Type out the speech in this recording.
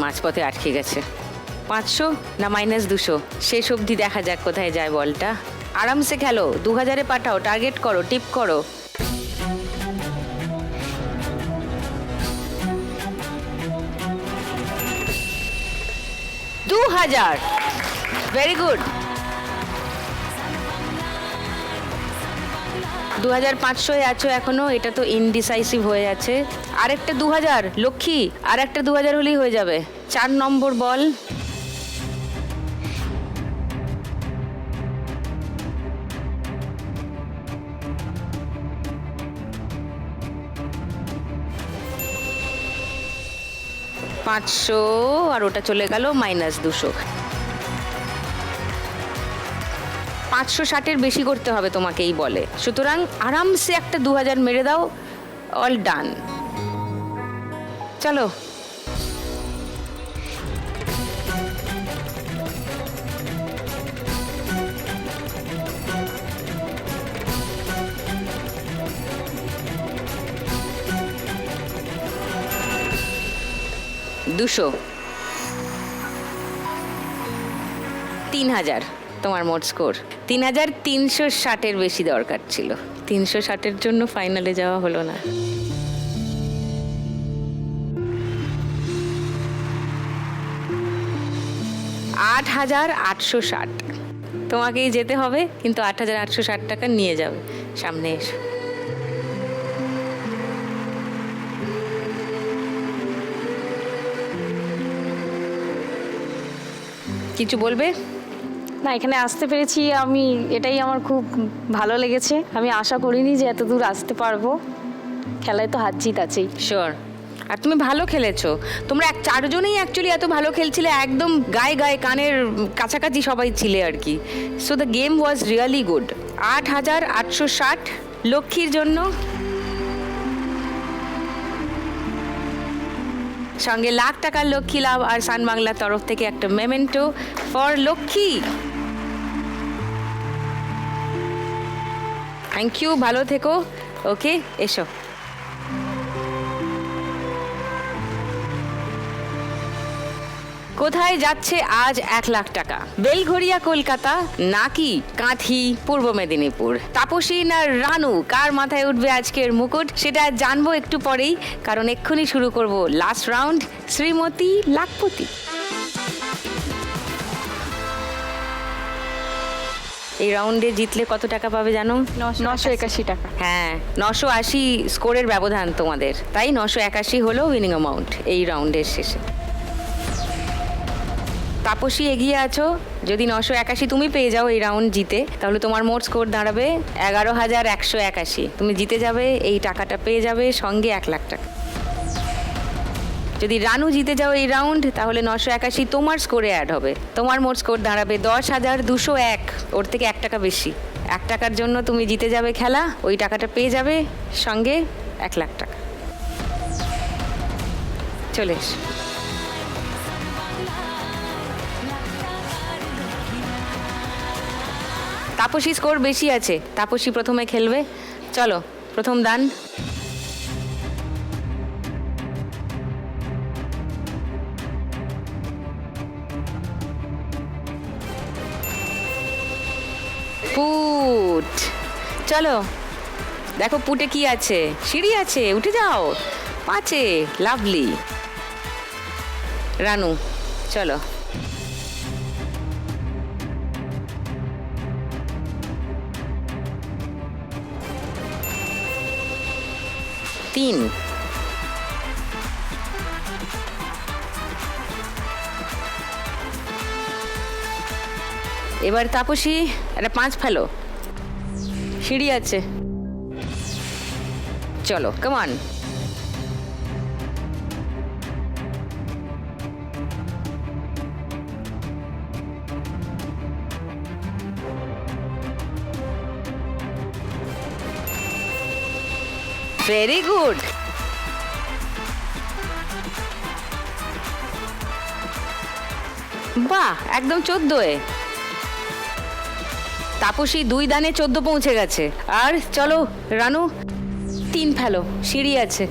মাঝপথে আটকে গেছে। 500 না -200, শেষ অবধি দেখা যাক কোথায় যায় বলটা। আরামসে খেলো, 2000-এ পাঠাও, টার্গেট করো, টিপ করো। 2000, ভেরি গুড। 2500-এ আছো এখনো, এটা তো ইনডিসাইসিভ হয়ে আছে। আরেকটা 2000 লক্ষ্মী, আর একটা 2000 হলেই হয়ে যাবে। 4 নম্বর বল। $500, আর ওটা চলে গেল -200। 560-এর বেশি করতে হবে তোমাকে এই বলে, সুতরাং আরামসে একটা 2000 মেরে দাও। All done. চলো, $200, 3000 তোমার মোট স্কোর। 3360-এর বেশি দরকার ছিল। 360-এর জন্য ফাইনালে যাওয়া হলো না। $8860, তোমাকেই যেতে হবে, কিন্তু 8860 টাকা নিয়ে যাবে। সামনে এসো। কিছু বলবে? না, এখানে আসতে পেরেছি আমি, এটাই আমার খুব ভালো লেগেছে। আমি আশা করিনি যে এত দূর আসতে পারবো। খেলায় তো হার জিত আছেই। শিওর। আর তুমি ভালো খেলেছো। তোমরা 4জনেই অ্যাকচুয়ালি এত ভালো খেলছিলে, একদম গায়ে গায়ে কানের কাছাকাছি সবাই ছিলে আর কি। So the game was really good. 8860 লক্ষ্মীর জন্য, সঙ্গে লাখ টাকার লক্ষ্মী লাভ, আর সান বাংলার তরফ থেকে একটা memento for Lakshmi. Thank you, ভালো থেকো। ওকে, এসো। কোথায় যাচ্ছে আজ 1 লাখ টাকা? বেলঘরিয়া কলকাতা নাকি কাঁথি পূর্ব মেদিনীপুর? তাপসী না রানু, কার মাথায় উঠবে আজকের মুকুট সেটা জানবো একটু পরেই, কারণ এক্ষুনি শুরু করব লাস্ট রাউন্ড, শ্রীমতী লাখপতি। এই রাউন্ডে জিতলে কত টাকা পাবে জানো? 981 টাকা। হ্যাঁ, 980 স্কোরের ব্যবধান তোমাদের, তাই 981 হলো উইনিং অ্যামাউন্ট এই রাউন্ডের শেষে। তাপসী এগিয়ে আছো। যদি 981 তুমি পেয়ে যাও এই রাউন্ড জিতে, তাহলে তোমার মোট স্কোর দাঁড়াবে 11,181। তুমি জিতে যাবে, এই টাকাটা পেয়ে যাবে, সঙ্গে 1 লাখ টাকা। যদি রানু জিতে যাও এই রাউন্ড, তাহলে 981 তোমার স্কোরে অ্যাড হবে। তোমার মোট স্কোর দাঁড়াবে 10,201, ওর থেকে 1 টাকা বেশি। 1 টাকার জন্য তুমি জিতে যাবে খেলা, ওই টাকাটা পেয়ে যাবে, সঙ্গে 1 লাখ টাকা। চলে এসো। তাপসী স্কোর বেশি আছে, তাপসী প্রথমে খেলবে। চলো, প্রথম দান। পুট। চলো, দেখো পুটে কি আছে। সিঁড়ি আছে, উঠে যাও। 5-এ, লাভলি। রানু, চলো। 3, এবার তাপসী একটা 5 ফেলো। সিঁড়ি আছে, চলো, কামান। Very good. বাহ, একদম 14-এ। তাপসী 2 দানে 14 পৌঁছে গেছে। আর চলো রানু, 3 ফেলো। সিঁড়ি আছে।